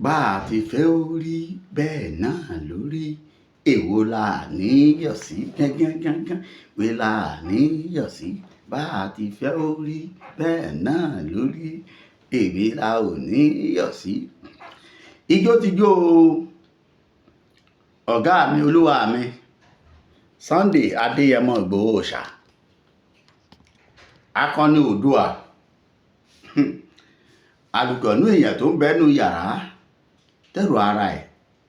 bá a ti fẹ́ ó rí bẹ́ẹ̀ náà lórí èwo la ní yọ̀ sí gángan wé la ní yọ̀ sí bá a ti fẹ́ ó rí bẹ́ẹ̀ náà lórí èwe la ò ní yọ̀ sí. Ijó ti jó ọ̀gá mi olúwa mi Sunday Adéyẹmọ Ìgbòho Òòṣà akọni Oòduà alùgọ̀nú èèyàn tó ń bẹ́nu yàrá tẹ̀rù ara ẹ̀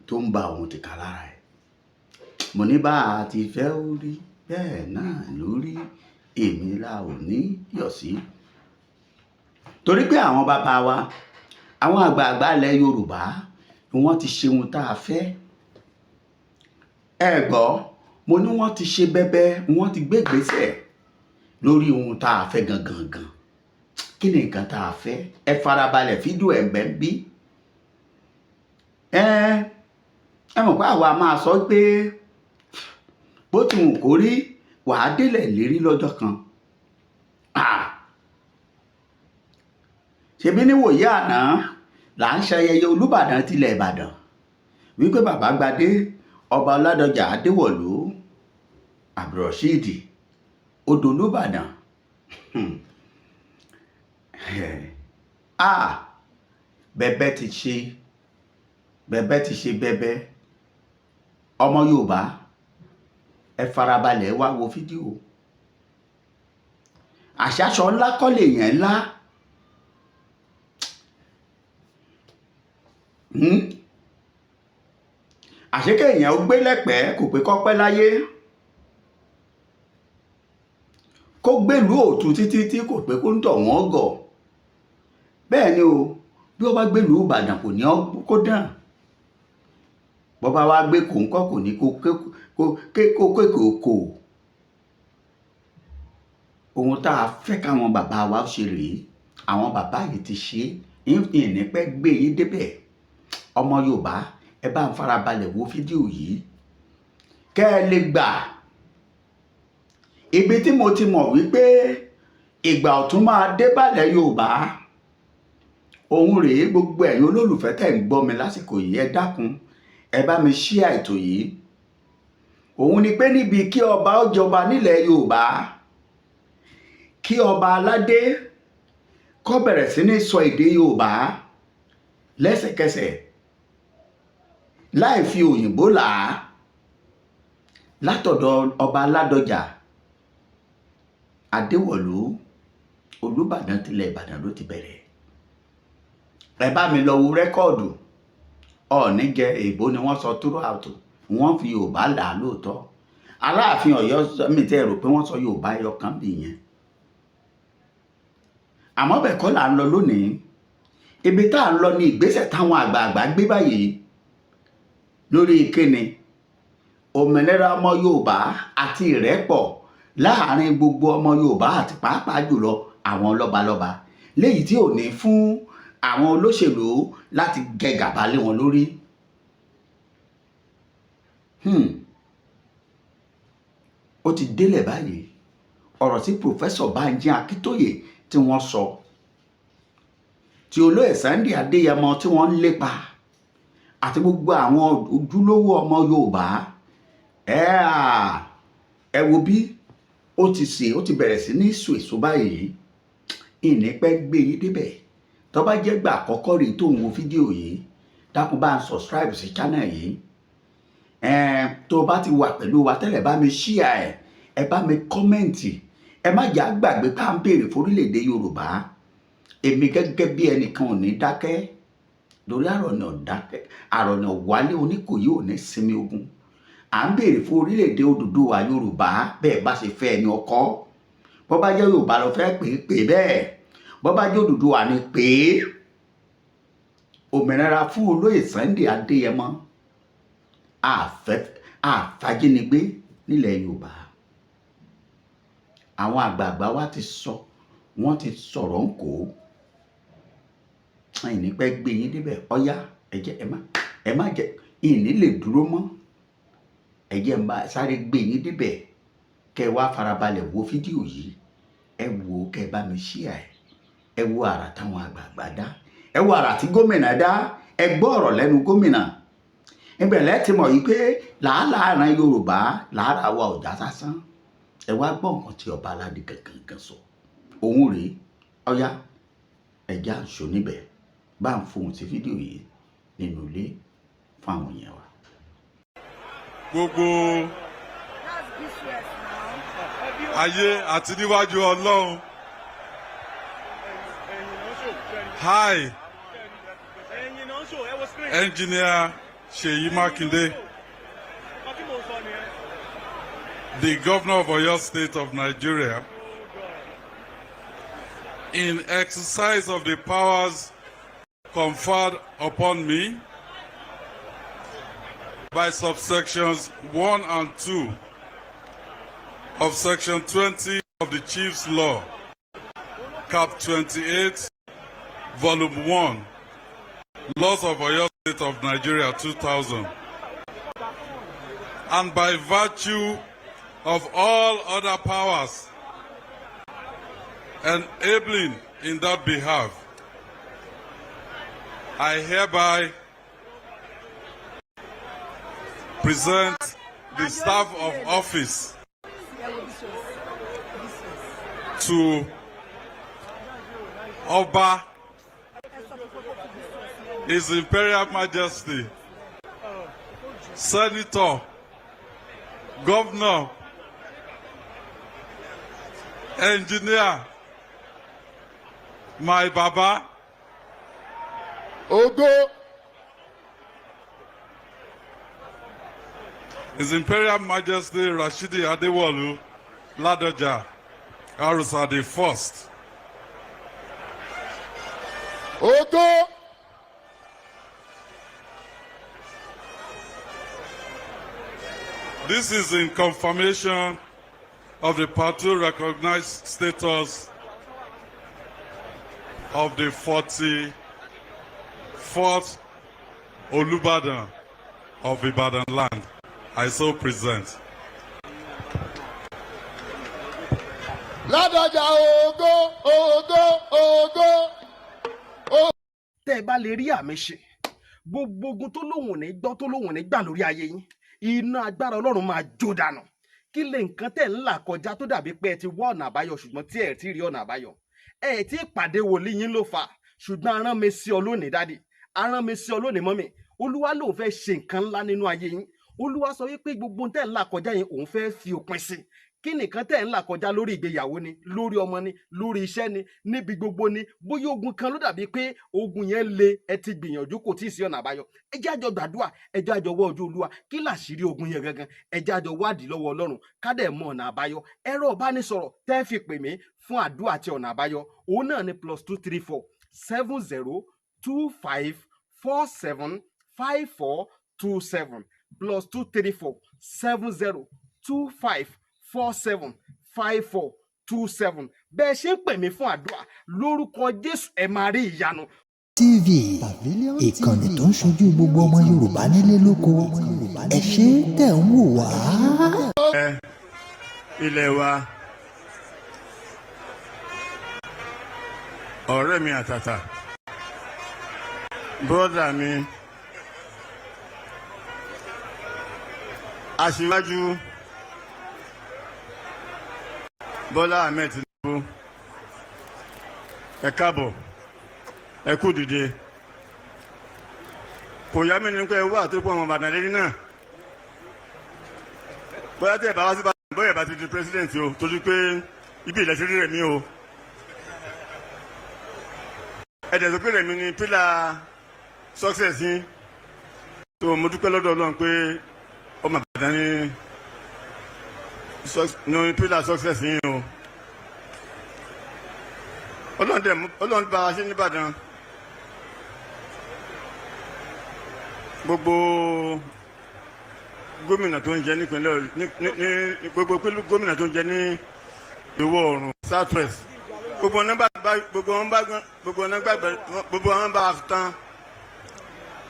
tó ń ba òun tìka lára ẹ̀. Mo ní bá a ti fẹ́ ó rí bẹ́ẹ̀ náà lórí èmi la ò ní yọ̀ sí. Torí pé àwọn bàbá wa àwọn àgbààgbà ilẹ̀ Yorùbá ni wọ́n ti ṣe ohun tá a fẹ́. Ẹ gbọ́ mo ní wọ́n ti ṣe bẹ́bẹ́ wọ́n ti gbé ìgbésẹ̀ lórí ohun tá a fẹ́ gangan. Kí ni nǹkan tá a fẹ́? Ẹ farabalẹ̀ fídíò ẹ̀ ń bẹ́ ń bí. Ẹ mọ̀ pé àwa máa sọ pé bó ti wù kó rí wàá délẹ̀ lérí lọ́jọ́ kan. Ṣebí níwòyí àná là ń ṣayẹyẹ Olúbàdàn tilẹ̀ Ìbàdàn wípé bàbá gbadé ọba Ọládọjà Adéwọ̀lú Abdulrasheed odò Olúbàdàn. Bẹ́bẹ́ ti ṣe bẹ́bẹ́. Ọmọ Yorùbá ẹ farabalẹ̀ wá wo fídíò. Àṣàṣọ ńlá kọ́ lèèyàn ńlá. Àṣekẹ́ èèyàn ó gbé lẹ́pẹ̀ẹ́ kò pé kọ́pẹ́ láyé. Kó gbèlú òtún títí tí kò pé kó ń tọ̀ wọ́n gọ̀. Bẹ́ẹ̀ ni o bí ó bá gbèlú Ìbàdàn kò ní kó dàn. Bó bá wá gbé kòńkọ́ kò ní kó. Ohun tá a fẹ́ káwọn bàbá wa ṣe rèé àwọn bàbá yìí ti ṣe ìní pẹ́ gbé yín débẹ̀. Ọmọ Yorùbá ẹ bá ń farabalẹ̀ wo fídíò yìí kẹ́ ẹ lè gbà. Ibi tí mo ti mọ̀ wípé ìgbà ọ̀tún máa dé bálẹ̀ Yorùbá òun rèé. Gbogbo ẹ̀yin olólùfẹ́ tẹ̀ ń gbọ́ mi lásìkò yìí ẹ dákun ẹ bá mi share ètò yìí. Òun ni pé níbi kí ọba ó jọba nílẹ̀ Yorùbá kí ọba aládé kó bẹ̀rẹ̀ sí ní sọ èdè Yorùbá lẹ́sẹ̀kẹsẹ̀ láì fi òyìnbó là á látọ̀dọ̀ ọba Ládọjà Adéwọ̀lú Olúbàdàn tilẹ̀ Ìbàdàn ló ti bẹ̀rẹ̀. Ẹ bá mi lọ wo rẹ́kọ̀dù Ọọ̀ni jẹ èèbó ni wọ́n sọ throughout wọ́n fi Yorùbá là á lóòótọ́. Aláàfin Ọ̀yọ́ mi tẹ́ rò pé wọ́n sọ Yorùbá ẹyọ kan bì yẹn. Àmọ́ bẹ́ẹ̀ kọ́ là ń lọ lónìí. Ibi tá à ń lọ ní ìgbésẹ̀ táwọn àgbààgbà gbé báyìí lórí ìkíni òmìnira ọmọ Yorùbá àti ìrẹ́pọ̀ láàárín gbogbo ọmọ Yorùbá àti pàápàá jùlọ àwọn lọ́balọ́ba léyìí tí ò ní fún àwọn olóṣèlú láti gẹ gàba lé wọn lórí. Ó ti délẹ̀ báyìí ọ̀rọ̀ tí Professor Banji Akintoye tí wọ́n sọ tí olóyè Sunday Adéyẹmọ tí wọ́n ń lépa àti gbogbo àwọn ojúlówó ọmọ Yorùbá ẹ wo bí ó ti bẹ̀rẹ̀ sí ní èso báyìí. Ìní pẹ́ gbé yín débẹ̀. Tó bá jẹ́ gbà àkọ́kọ́ rí tó ń wo fídíò yìí dákun bá ń subscribe sí channel yìí. Tó bá ti wà pẹ̀lú wa tẹ́lẹ̀ bá mi share ẹ bá mi kọ́mẹ́ǹtì. Ẹ má jà gbàgbé ká ń béèrè fórílẹ̀-èdè Yorùbá. Èmi gẹ́gẹ́ bí ẹnìkan ò ní dákẹ́ lórí àrọ̀nà wálé Oníkòyí ò ní sinmi ogun. À ń béèrè fún orílẹ̀-èdè Odùduwà Yorùbá bẹ́ẹ̀ bá ṣe fẹ́ ẹni ọkọ. Bó bá jẹ́ Yorùbá lọ fẹ́ pè bẹ́ẹ̀. Bó bá jẹ́ Odùduwà ni pé òmìnira fún olóyè Sunday Adéyẹmọ àfàjínigbé nílẹ̀ Yorùbá. Àwọn àgbààgbà wa ti sọ wọ́n ti sọ̀rọ̀ ń kó. Ìní pẹ́ gbé yín débẹ̀ ọ̀yá ẹ má jẹ́ ìní lè dúró mọ́. Ẹ jẹ́ ń bá sáré gbé yín débẹ̀ kẹ́ wá farabalẹ̀ wo fídíò yìí. Ẹ wo kẹ́ bá mi share ẹ wo àrà táwọn àgbààgbà dá ẹ wo àrà tí gómìnà dá ẹ gbọ́ ọ̀rọ̀ lẹ́nu gómìnà ìbẹ̀lẹ̀ ti mọ̀ yìí pé làálàá ran Yorùbá làálàá wa ọ̀já sásán ẹ wá gbọ́ nǹkan tí ọba aládé kankan sọ òun rèé ọ̀yá ẹ̀já ṣò níbẹ̀ bá ń fohùn sí fídíò yìí nínú ilé fún àwọn èèyàn wa. Gbogbo ayé àti níwájú Ọlọ́run. Hi, Engineer Seyi Makinde, the Governor of Oyo State of Nigeria, in exercise of the powers conferred upon me by subsections 1 and 2 of Section 20 of the Chief's Law, Cap 28, Volume 1, Laws of Oyo State of Nigeria 2000, and by virtue of all other powers enabling in that behalf, I hereby present the staff of office to Oba, His Imperial Majesty, Senator, Governor, Engineer, my Baba, Ogo, His Imperial Majesty Rashidi Adewolu Ladoja Arusa the First. Ogo, This is in confirmation of the party recognized status of the 44th Olubadan of Ibadan land. I so present. Ladoja Ogo, Ogo, Ogo. Tẹ́ ẹ bá lè rí àmì ṣe gbogbo ogun tó lóhùn ní gbọ́ tó lóhùn ní gbà lórí ayé yín iná agbára Ọlọ́run máa jó dànù. Kí lè nǹkan tẹ́ ń là kọjá tó dàbí pé ẹ ti wá ọ̀nà àbáyọ ṣùgbọ́n tí ẹ ti rí ọ̀nà àbáyọ. Ẹ ti pàdé wòlíì yín ló fà ṣùgbọ́n arán mi sí ọ lónìí dádì, arán mi sí ọ lónìí mọ́mì. Olúwa lòun fẹ́ ṣe nǹkan ńlá nínú ayé yín. Olúwa sọ wípé gbogbo tẹ́ ń là kọjá yẹn òun fẹ́ fi òpin sí. Kí nìkan tẹ́ ń là kọjá lórí ìgbéyàwó ni, lórí ọmọ ni, lórí iṣẹ́ ni, níbi gbogbo ni, bóyá ogun kan ló dàbí pé ogun yẹn le, ẹ ti gbìyànjú kò tíì sí ọ̀nà àbáyọ. Ẹ jẹ́ àjọ gbàdúrà, ẹ jẹ́ àjọ wá ojú Olúwa, kí làṣírí ogun yẹn gangan, ẹ jẹ́ àjọ wádìí lọ́wọ́ Ọlọ́run, ká dẹ̀ mọ ọ̀nà àbáyọ. Ẹ̀rọ ìbánisọ̀rọ̀ tẹ́ fi pè mí fún àdúrà àti ọ̀nà àbáyọ, òun náà ni +234 70 25 47 5427 +234 70 25 47 5427. Bẹ́ẹ̀ ṣe ń pè mí fún àdúrà lórúkọ Jésù ẹ máa rí ìyanu. TV ìkànnì tó ń ṣojú gbogbo ọmọ Yorùbá nílé lóko ẹ ṣé tẹ̀ ń wò wá. Ilẹ̀ wa, ọ̀rẹ́ mi àtàtà, bọ́dà mi, aṣíwájú Bọ́lá Ahmed Tinubu, ẹ káàbọ̀, ẹ kú dìde. Kò yá mi ní pé wà tó pọ̀ ọmọ Ìbàdàn lẹ́ni náà. Bóyá tẹ̀ bá wá sí Ìbàdàn, bóyá bá ti di president o, torí pé ibi ilẹ̀ ti rí rẹ̀ mí o. Ẹ̀dẹ̀ tó pé rẹ̀ mi ni pílà success yín. Tó mo dúpẹ́ lọ́dọ̀ Ọlọ́run pé ọmọ Ìbàdàn ní pílà success yín o. Ọlọ́run bá a ṣe ní Ìbàdàn. Gbogbo gómìnà tó ń jẹ nípínlẹ̀ gbogbo gómìnà tó ń jẹ ní ìwọ̀ oòrùn South West, gbogbo wọn bá tán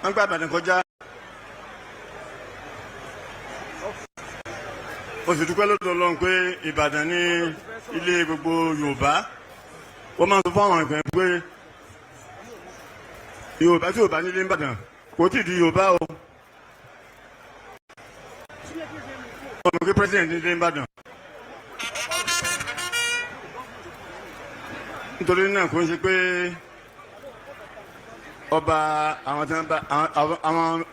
wọn gbà Ìbàdàn kọjá. Mo sì dúpẹ́ lọ́dọ̀ Ọlọ́run pé Ìbàdàn ní ilé gbogbo Yorùbá. Wọ́n máa ń sọ fún àwọn ìpínlẹ̀ pé Yorùbá tí Yorùbá nílé Ìbàdàn kò tí ì di Yorùbá o. ọmọ kí president nílé Ìbàdàn. nítorí náà kò ń ṣe pé ọba àwọn tí wọn bá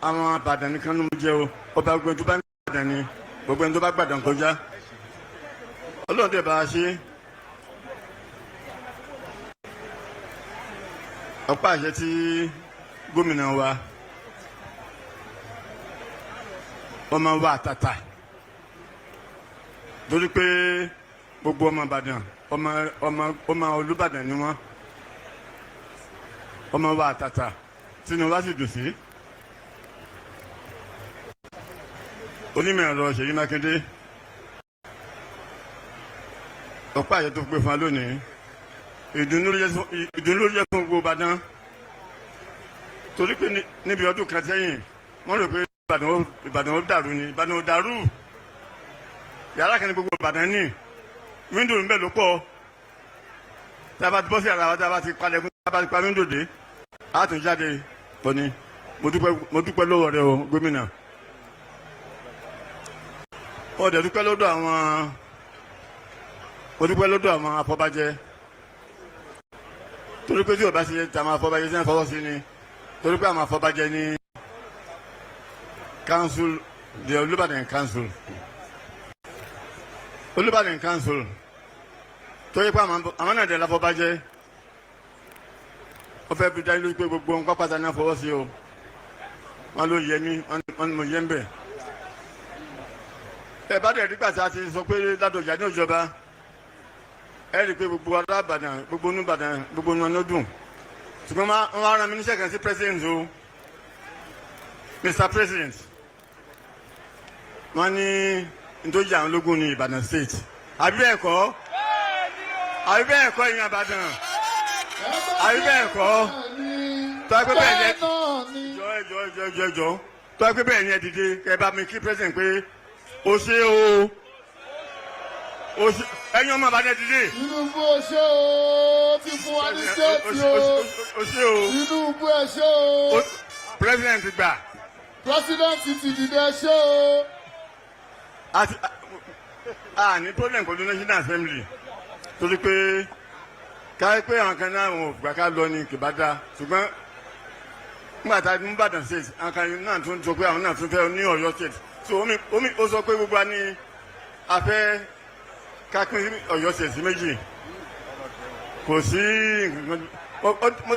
àwọn Ìbàdàn nìkan ló ń jẹ o. ọba gbogbo ẹni tó bá ń gbàdàn ni gbogbo ẹni tó bá gbàdàn kọjá. Ọlọ́run tẹ̀ bá a ṣe. ọ̀pá àṣẹ tí gómìnà wa ọmọ wa àtàtà torí pé gbogbo ọmọ Ìbàdàn ọmọ Olúbàdàn ni wọ́n ọmọ wa àtàtà Tinubu wá sì dùn sí. onímọ̀ ẹ̀rọ Ṣèyí Mákindé ọ̀pá àṣẹ tó pé fún wa lónìí ìdùnnú ló jẹ́ fún gbogbo Ìbàdàn torí pé níbi ọdún kan sẹ́yìn wọ́n rò pé Ìbàdàn ó dàrú ni Ìbàdàn ó dàrú yàrá kan ní gbogbo Ìbàdàn ní wíńdò ń bẹ ló pọ̀ tá a bá ti bọ́ sí ara wa tá a bá ti palẹ̀ fún tá a bá ti pa wíńdò dé a tún jáde pọ̀ ni mo dúpẹ́ lọ́wọ́ rẹ o gómìnà mo dúpẹ́ lọ́dọ̀ àwọn afọbajẹ torí pé tí o bá ṣe tí àwọn afọbajẹ tí wọ́n fọwọ́ sí ni torí pé àwọn afọbajẹ ní council the Olúbàdàn council torí pé àwọn náà dẹ̀ láfọbajẹ wọ́n fẹ́ bí dájú lórí pé gbogbo nǹkan pátá náà fọwọ́ sí o wọ́n ló yẹ mí wọ́n ní mo yẹ ń bẹ̀. ẹ bá dẹ̀ nígbà tí a ti sọ pé Ládọjà ní ìjọba ẹ rí i pé gbogbo ará Ìbàdàn gbogbo Olúbàdàn gbogbo wọn ló dùn ṣùgbọ́n wọ́n á rán mi níṣẹ́ kan sí president o Mr. President wọ́n ní nítorí àwọn ológun ní Ìbàdàn state àbí bẹ́ẹ̀ kọ́ ìyẹn Ìbàdàn àbí bẹ́ẹ̀ kọ́ tó a pé bẹ́ẹ̀ yẹn jọ tó a pé bẹ́ẹ̀ yẹn dìde kẹ́ bá mi kí president pé o ṣe o ẹ̀yin ọmọ Ìbàdàn dìde. Tinubu o ṣe o ti fún wa ní stéètì o ṣe o Tinubu ẹ ṣe o president gbà. president ti dìde ẹ ṣe o. ní problem pẹ̀lú National Assembly torí pé káyọ̀ pé àwọn kan náà wọn ò gbà ká lọ ní kìbádà ṣùgbọ́n nígbà tá a ní Ìbàdàn state àwọn kan náà tún sọ pé àwọn náà tún fẹ́ ní Ọ̀yọ́ state so omi ó sọ pé gbogbo wa ní afẹ́ kápín Ọ̀yọ́ state sí méjì kò sí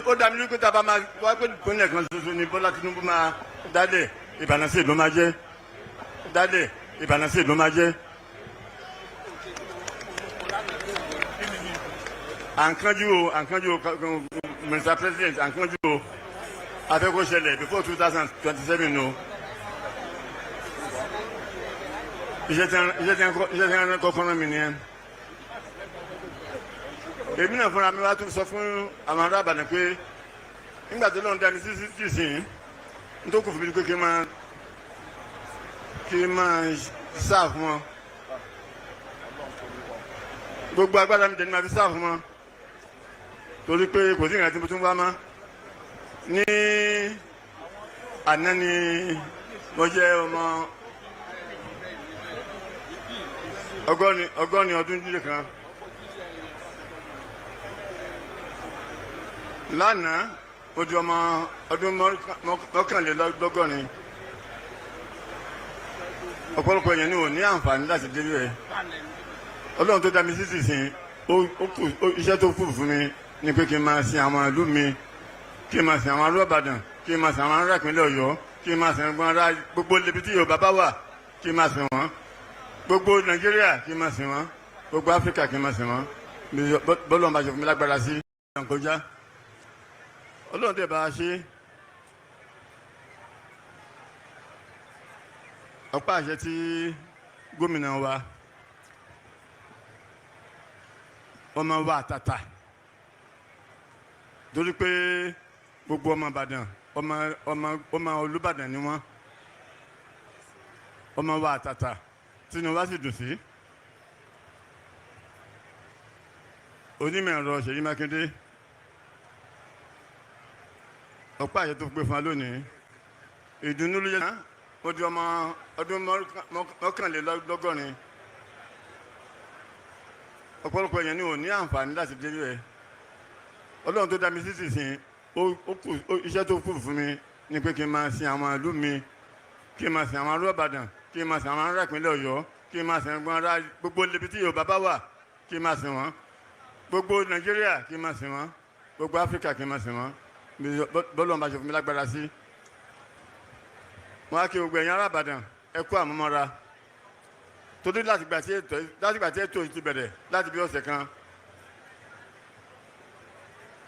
ó dá mi lórí pé tá a bá máa wá pé ìpínlẹ̀ kan ṣoṣo ni Bọ́lá Tinubu máa dálẹ̀ Ìbàdàn state ló máa jẹ́ dálẹ̀ Ìbàdàn state ló máa jẹ́. àǹkanjú o Mr. President àǹkanjú o afẹ́kọ́ ṣẹlẹ̀ before 2027 o iṣẹ́ tí wọ́n kọ́kọ́ rán mi nìyẹn. èmi náà fúnra mi wá tún sọ fún àwọn ará Ìbàdàn pé nígbà tó lọ́n dání sí sìn n tó kù fún mi pé kí n máa sáà fún wọn gbogbo agbára mi tẹ̀ ní ma fi sáà fún wọn torí pé kò sí ìrìn àti mo tún wá mọ́ ní àná ni mo jẹ́ ọmọ ọgọ́rin ọdún dídé kan lánàá ó di ọmọ ọdún mọ́kànlélọ́gọ́rin ọ̀pọ̀lọpọ̀ èèyàn ni ò ní àǹfààní láti délé ẹ̀ Ọlọ́run tó dá mi sísì sìn iṣẹ́ tó kù fún mi ni pé kí n máa sin àwọn ìlú mi kí n máa sin àwọn ará Ìbàdàn kí n máa sin àwọn ará ìpínlẹ̀ Ọ̀yọ́ kí n máa sin àwọn ará gbogbo ibi tí Yorùbá bá wà kí n máa sin wọn gbogbo Nàìjíríà kí n máa sin wọn gbogbo Áfíríkà kí n máa sin wọn bọ́lọ̀ máa ṣe fún mi lágbára sí ìkọjá Ọlọ́run tẹ̀ bá a ṣe ọ̀pá àṣẹ tí gómìnà wa ọmọ wa àtàtà torí pé gbogbo ọmọ Ìbàdàn ọmọ Olúbàdàn ni wọ́n ọmọ wa àtàtà Tinubu wá sì dùn sí. onímọ̀ ẹ̀rọ Ṣèyí Mákindé ọ̀pá àṣẹ tó gbé fún wa lónìí ìdùnnú ló yẹ náà mo di ọmọ ọdún mọ́kànlélọ́gọ́rin ọ̀pọ̀lọpọ̀ èèyàn ni ò ní àǹfààní láti délé ẹ̀ ọlọ́run tó dá mi sísì sìn iṣẹ́ tó kù fún mi ni pé kí n máa sin àwọn ìlú mi kí n máa sin àwọn ará Ìbàdàn kí n máa sin àwọn ará ìpínlẹ̀ Ọ̀yọ́ kí n máa sin gbogbo ibi tí Yorùbá bá wà kí n máa sin wọn gbogbo Nàìjíríà kí n máa sin wọn gbogbo Áfíríkà kí n máa sin wọn bọ́lọ́run bá ṣe fún mi lágbára sí. Wọ́n á kí gbogbo ẹ̀yin ará Ìbàdàn ẹ kú àmúmọ́ra torí láti gbà tí ètò yìí ti bẹ̀rẹ̀ láti bí ọ̀sẹ̀ kan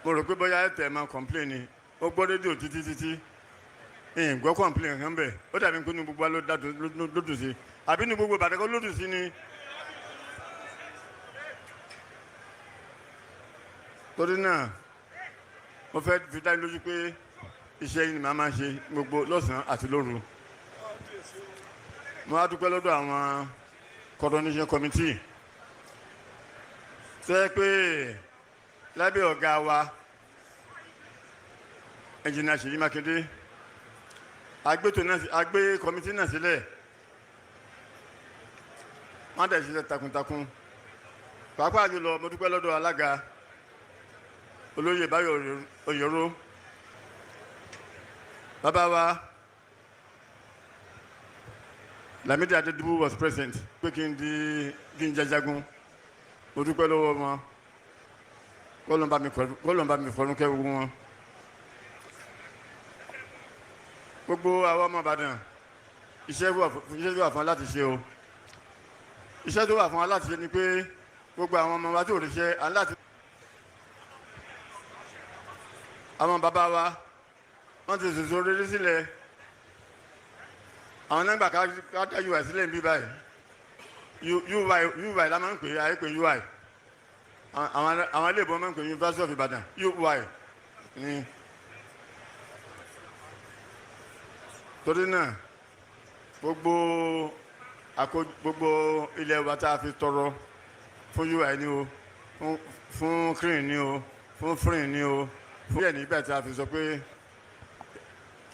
mo rò pé bóyá ẹ tẹ̀ máa kọ̀m̀pléènì ó gbọ́ rédíò títí ìyìn gbọ́ kọ̀m̀pléènì kan bẹ̀ ó dàbí pé ní gbogbo wa lódù sí àbí ní gbogbo Ìbàdàn kan lódù sí ni. torí náà mo fẹ́ fi dá lójú pé iṣẹ́ yìí ni màá máa ṣe gbogbo lọ́sàn-án àti lóru. Mo á dúpẹ́ lọ́dọ̀ àwọn coordination committee tẹ́ pé lábẹ́ ọ̀gá wa ẹnjìnà Ṣèyí Mákindé agbé committee náà sílẹ̀ wọ́n dẹ̀ ṣiṣẹ́ takuntakun pàápàá jùlọ mo dúpẹ́ lọ́dọ̀ alága olóyè Báyọ̀ Oyèrò bàbá wa Lamidi Adédìbú was present pé kí n jajagun mo dúpẹ́ lọ́wọ́ wọn kọ́lọ́n bá mi fọ́nú kẹ́ gbogbo wọn. Gbogbo àwọn ọmọ Ìbàdàn iṣẹ́ tó wà fún wa láti ṣe o iṣẹ́ tó wà fún wa láti ṣe ni pé gbogbo àwọn ọmọ wa tó ríṣẹ́ aláti àwọn bàbá wa wọ́n ti sòsò rere sílẹ̀ àwọn nọ́mbà ká dá UI sílẹ̀ ń bí báyìí UI la máa ń pè é àyè pé UI àwọn ilé ìbọn máa ń pè University of Ibadan UI ni torí náà gbogbo ilẹ̀ wa tá a fi tọrọ fún UI ni o fún CRIN ni o fún FRIN ni o fún yẹ̀ nígbà tí a fi sọ pé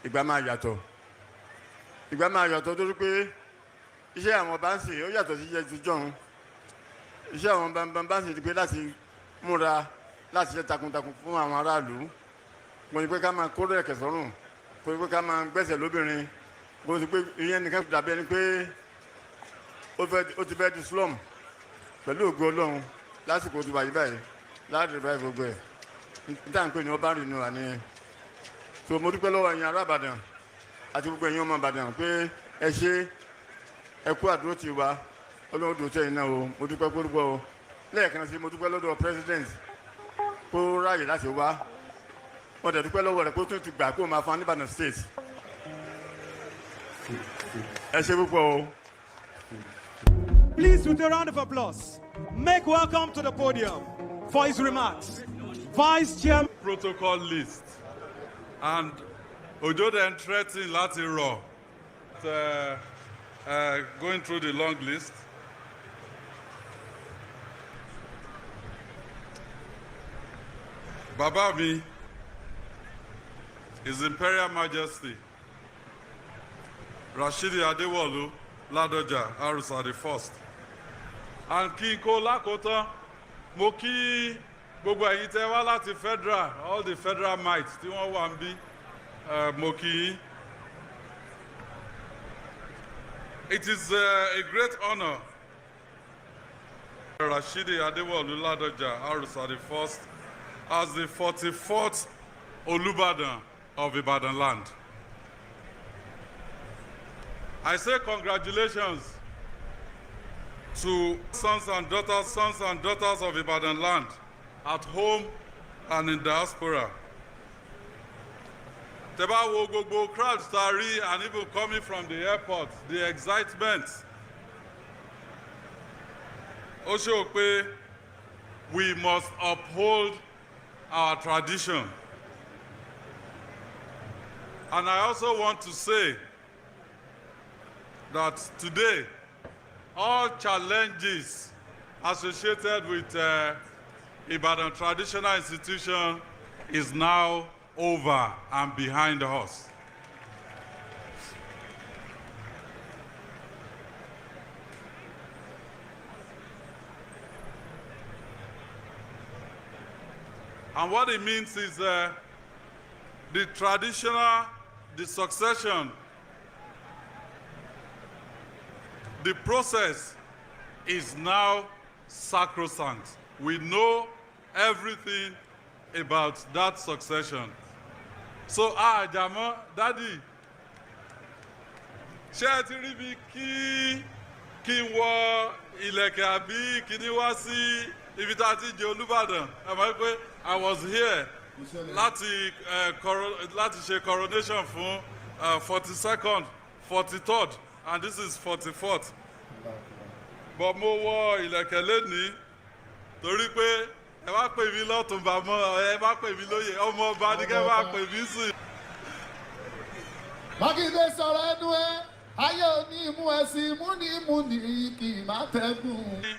ìgbà máa yàtọ̀ torí pé iṣẹ́ àwọn báńsì ó yàtọ̀ sí iṣẹ́ ìtújọ́hún iṣẹ́ àwọn báńsì ti pé láti múra láti ṣe takuntakun fún àwọn aráàlú kò ní pé ká máa kórè ẹ̀kẹ́ sọ́rùn kò ní pé ká máa gbẹ́sẹ̀ lóbìnrin kò ní pé ìyẹn nìkan dàbí ẹni pé ó ti fẹ́ di slum pẹ̀lú ògo Ọlọ́run lásìkò tó wáyé báyìí láti rí báyìí gbogbo ẹ̀ níta ń pè ní ọba rìnnú wà ní so mo dúpẹ́ lọ́wọ́ ẹ̀yin ará Ìbàdàn àti gbogbo ẹ̀yin ọmọ Ìbàdàn pé ẹ ṣe ẹ kú àdúró ti wa Ọlọ́run dùn sẹ́yìn náà o mo dúpẹ́ púpọ̀ o lẹ́ẹ̀kan sí mo dúpẹ́ lọ́dọ̀ president kó ráàyè láti wá wọ́n dẹ̀ dúpẹ́ lọ́wọ́ rẹ̀ kó tún ti gbà kó máa fún Ìbàdàn state ẹ ṣe púpọ̀ o. Please, with a round of applause, make welcome to the podium for his remarks, Vice Chairman. Protocol list and Ojo then threatening láti rọ̀ going through the long list. Bàbá mi, His Imperial Majesty Rashidi Adewolu Ladoja Arusa the First. And kí n kó lákòótán, mo kí gbogbo ẹ̀yin tẹ́ wá láti federal, all the federal mites tí wọ́n wà ń bí, mo kí yín. It is a great honor Rashidi Adewolu Ladoja Arusa the First as the 44th Olubadan of Ibadan land. I say congratulations to sons and daughters of Ibadan land at home and in diaspora. Tẹ́bá wo gbogbo crowd tari and even coming from the airport, the excitement. Ó ṣe pé we must uphold our tradition. And I also want to say that today, all challenges associated with Ibadan Traditional Institution is now over and behind us. And what it means is the succession, the process is now sacrosanct. We know everything about that succession. So, Jamo, Daddy, ṣé ẹ ti rí bí kí n wọ ìlẹ̀kẹ̀ àbí kí ni wá sí ibi tá a ti jẹ Olúbàdàn? Ẹ mọ̀ pé I was here láti ṣe coronation fún 42nd, 43rd, and this is 44th. But mo wọ ìlẹ̀kẹ̀ lénìí torí pé ẹ má pè mí lọ́tùnba mọ́, ẹ má pè mí lóyè, ọmọ ọba ni kẹ́ má pè mí sí. Mákindé sọ̀rọ̀ ẹnu ẹ, ayé òní mú ẹ sí múnimúni kì í má tẹ́gùn.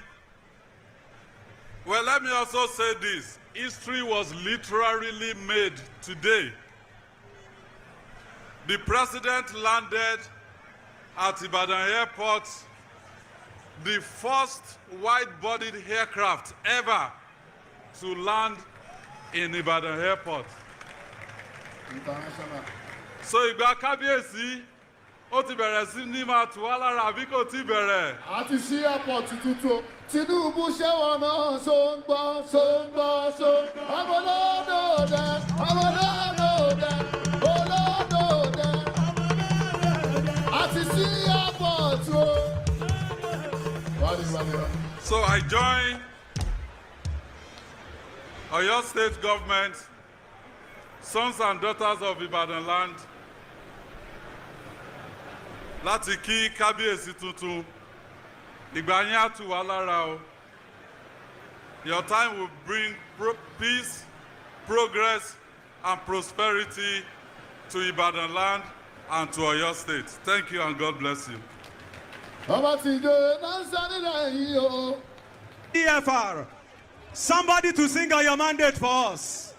Well, let me also say this. History was literally made today. The president landed at Ibadan Airport, the first wide-bodied aircraft ever to land in Ibadan Airport. International. So ìgbà kábíyèsí ó ti bẹ̀rẹ̀ sí ní máa tù wá lára àbí kò tí bẹ̀rẹ̀. A ti ṣí airport tuntun. Tinubu ṣẹ́wọ̀n náà ṣó ń gbọ́. Ọmọlódòdè, olódòdè. A ti ṣí airport o. So I join Oyo State government, sons and daughters of Ibadan land, láti kí kábíyèsí tuntun. Ìgbà yẹn á tù wá lára o. Your time will bring peace, progress, and prosperity to Ibadan land and to Oyo State. Thank you and God bless you. EFR, somebody to sing out your mandate for us.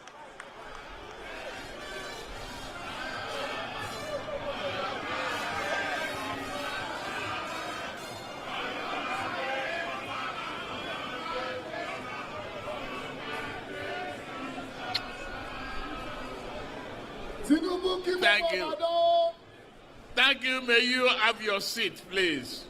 Thank you. Thank you. May you have your seat, please.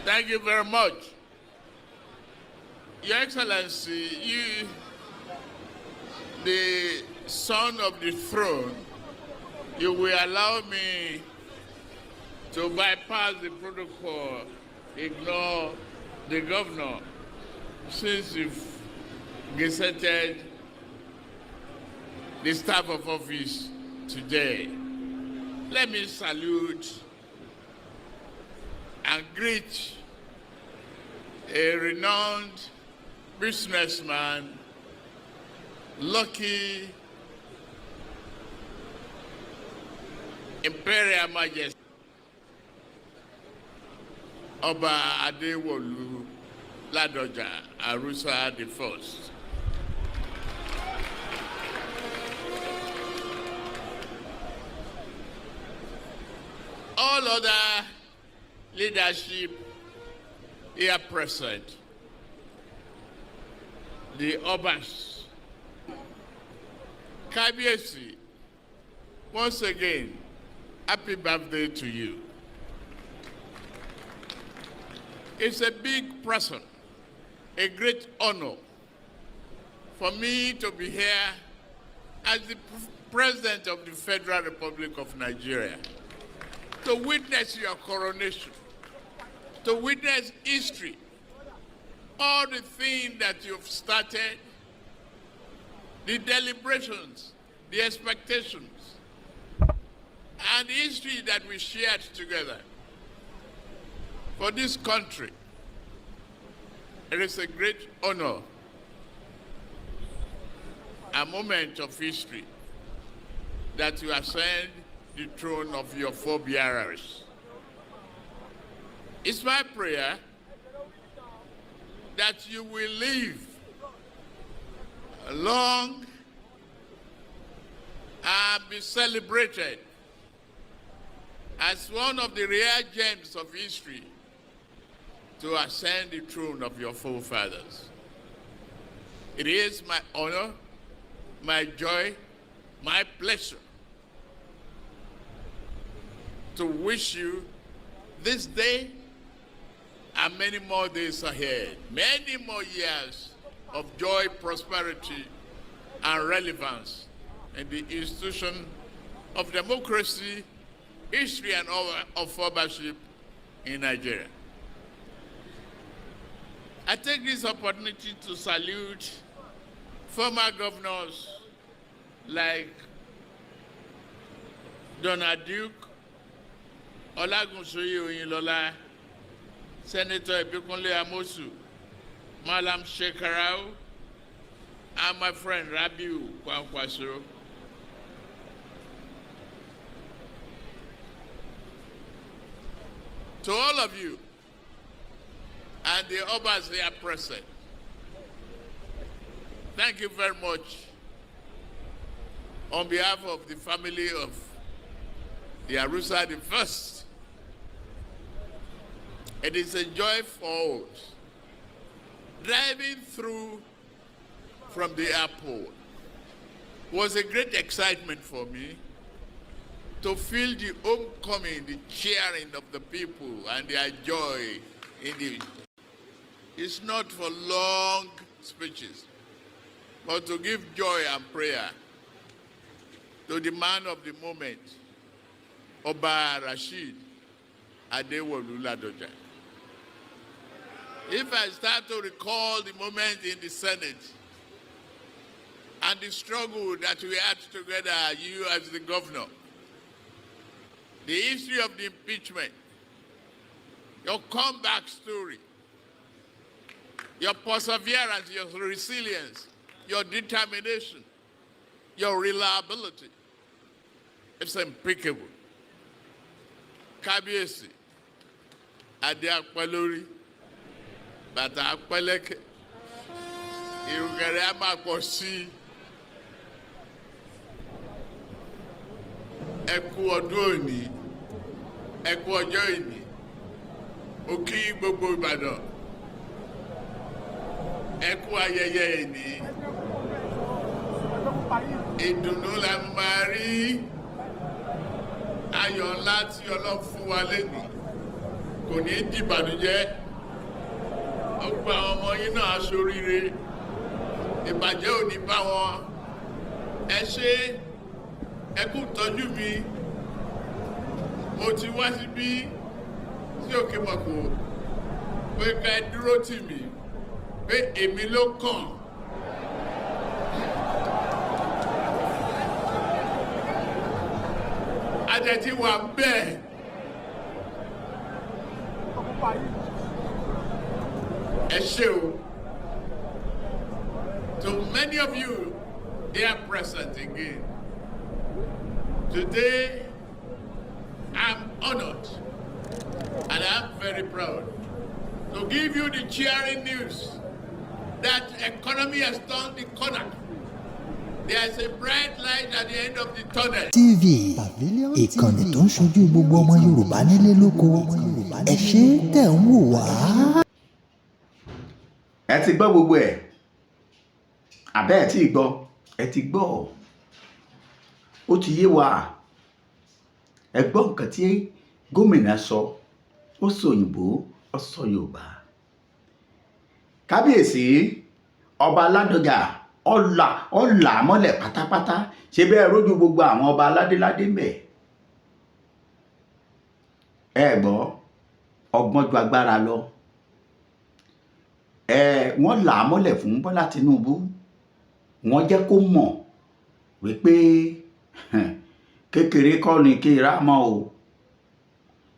Thank you very much. Your Excellency, you, the son of the throne, you will allow me to bypass the protocol, ignore the governor, since you've gazetted the staff of office today. Let me salute and greet a renowned businessman, lucky Imperial Majesty, Oba Adewolu Ladoja Arusa the First. All other leadership here present, the Obas, Kabiyesi, once again, happy birthday to you. It's a big present, a great honor for me to be here as the President of the Federal Republic of Nigeria, to witness your coronation, to witness history, all the things that you've started, the deliberations, the expectations, and the history that we shared together. For this country, it is a great honor, a moment of history, that you ascend the throne of your forebearers. It's my prayer that you will live long and be celebrated as one of the rare gems of history to ascend the throne of your forefathers. It is my honor, my joy, my pleasure to wish you this day and many more days ahead, many more years of joy, prosperity, and relevance in the institution of democracy, history, and of ownership in Nigeria. I take this opportunity to salute former governors like Donald Duke, Olagunsoye Oyinlola, Senator Ebikunle Amosu, Malam Shekarau, and my friend Rabiu Kwankwaso. To all of you and the others here present, thank you very much on behalf of the family of the Arusa the First. It is a joy for us. Driving through from the airport was a great excitement for me to feel the homecoming, the cheering of the people and their joy in it. It's not for long speeches, but to give joy and prayer to the man of the moment, Oba Rashid Adewolu Ladoja. If I start to recall the moment in the Senate and the struggle that we had together, you as the governor, the history of the impeachment, your comeback story, your perseverance, your resilience, your determination, your reliability, it's impeccable. Kábíyèsí, Adé Apẹ́lórí, Bàtà Apẹ́lẹ́kẹ̀, ìrùkẹ̀rẹ̀ á máa pọ̀ sí i. Ẹ kú ọdún òní, ẹ kú ọjọ́ ìní, ó kí gbogbo Ìbàdàn, ẹ kú ayẹyẹ ìní. Ìdùnnú la máa rí, ayọ̀ ńlá tí Ọlọ́run fún wa lénìí, kò ní dìbànújẹ́. Ọgbà àwọn ọmọ yín náà aṣoríire, ìbàjẹ́ ò ní bá wọn. Ẹ ṣé, ẹ kú tọ́jú mi. Mo ti wá síbí sí Òkè Mọ̀kò pé ká ẹ dúró tì mí, pé èmi ló kàn. Adẹ̀tí wà bẹ́ẹ̀. Ẹ ṣé o. To many of you here present again, today I'm honored and I'm very proud to give you the cheering news that economy has turned the corner. There's a bright light at the end of the tunnel. TV ìkànnì tó ń ṣojú gbogbo ọmọ Yorùbá nílé lóko ẹ ṣé tẹ̀ ń wò wá. Ẹ ti gbọ́ gbogbo ẹ̀ àbẹ́ ẹ̀ tí ì gbọ́ ẹ ti gbọ́ ó ti yé wa. Ẹ gbọ́ nǹkan tí gómìnà sọ, ó sọ òyìnbó, ó sọ Yorùbá. Kábíyèsí ọba Ládọjà ọ̀là mọ́lẹ̀ pátápátá, ṣe bẹ́ẹ̀ rójú gbogbo àwọn ọba aládéládé ń bẹ̀. Ẹ gbọ́ ọgbọ́n ju agbára lọ. Wọ́n là á mọ́lẹ̀ fún Bọ́lá Tinubu, wọ́n jẹ́ kó mọ̀ wípé kékeré kọ́ ni kéèrà mọ́ o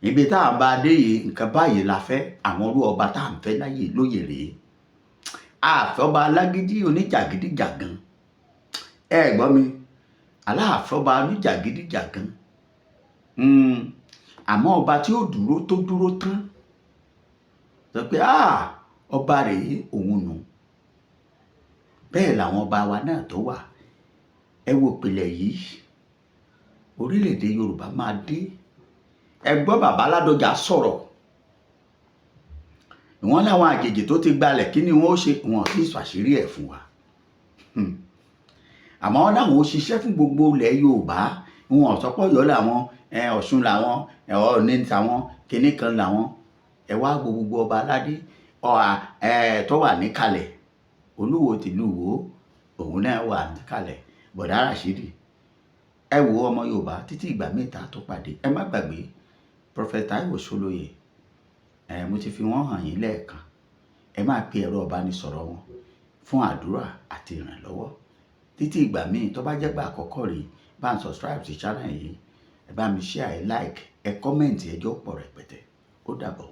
ibi tá à ń bá dé yìí nǹkan báyìí la fẹ́ àwọn orú ọba tá à ń fẹ́ láyè lóye rèé àfẹ́ ọba alágídí oníjàgídíjàgan ẹ gbọ́ mi aláàfẹ́ ọba oníjàgídíjàgan àmọ́ ọba tí ó dúró tó dúró tán sọ pé ọba rèé òun nù bẹ́ẹ̀ làwọn ọba wa náà tó wà ẹ wo ìpìlẹ̀ yìí orílẹ̀-èdè Yorùbá máa dé ẹ gbọ́ bàbá Ládọjà sọ̀rọ̀ wọ́n láwọn àjèjì tó ti gbalẹ̀ kí ni wọ́n ó ṣe wọn sì ṣàṣírí ẹ̀ fún wa àmọ́ wọn láwọn ó ṣiṣẹ́ fún gbogbo ilẹ̀ Yorùbá wọn ọ̀sọ́pọ̀ yọ làwọn Ọ̀ṣun làwọn Ọ̀ọ̀ni tàwọn kinní kan làwọn ẹ wá gbogbo ọba aládé tó wà níkàlẹ̀ Olúwo tìlú Ìwó òun náà wà níkàlẹ̀ Bọ̀dá Ràṣídì ẹ wo ọmọ Yorùbá títí ìgbà mẹ́ta tó pàdé ẹ má gbàgbé Prophet Taiwo Solóyè mo ti fi wọ́n hàn yín lẹ́ẹ̀kan ẹ máa pe ẹ̀rọ ìbánisọ̀rọ̀ wọn fún àdúrà àti ìrànlọ́wọ́ títí ìgbà míì tó bá jẹ́ gbà àkọ́kọ́ rí bá ń subscribe sí channel yìí ẹ bá mi share ẹ like ẹ comment ẹjọ́ pọ̀ rẹpẹtẹ ó dàbọ̀.